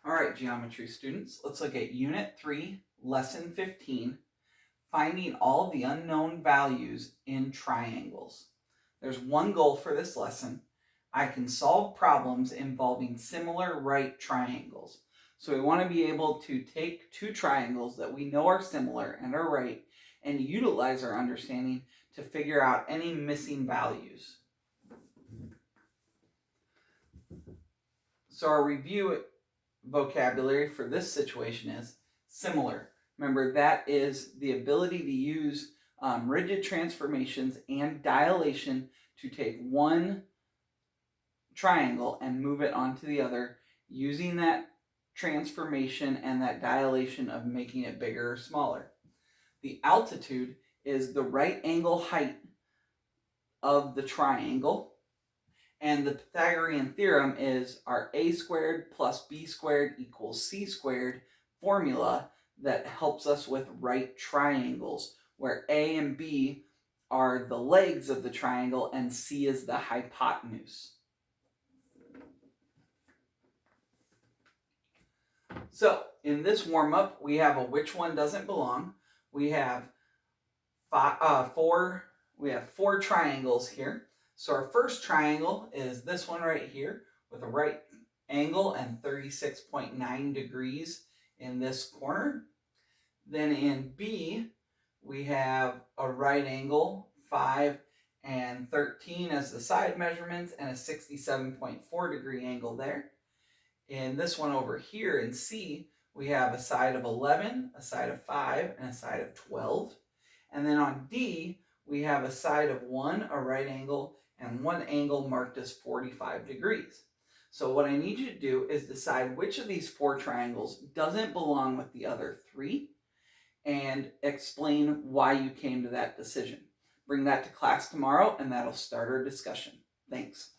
All right, geometry students, let's look at Unit 3, Lesson 15, finding all the unknown values in triangles. There's one goal for this lesson. I can solve problems involving similar right triangles. So we want to be able to take two triangles that we know are similar and are right and utilize our understanding to figure out any missing values. So our review vocabulary for this situation is similar. Remember, that is the ability to use rigid transformations and dilation to take one triangle and move it onto the other using that transformation and that dilation of making it bigger or smaller. The altitude is the right angle height of the triangle. And the Pythagorean theorem is our a squared plus b squared equals c squared formula that helps us with right triangles, where a and b are the legs of the triangle and c is the hypotenuse. So in this warm-up, we have a which one doesn't belong. We have four triangles here. So our first triangle is this one right here with a right angle and 36.9 degrees in this corner. Then in B, we have a right angle, 5 and 13 as the side measurements, and a 67.4 degree angle there. In this one over here in C, we have a side of 11, a side of 5, and a side of 12. And then on D, we have a side of 1, a right angle, and one angle marked as 45 degrees. So what I need you to do is decide which of these four triangles doesn't belong with the other three and explain why you came to that decision. Bring that to class tomorrow and that'll start our discussion. Thanks.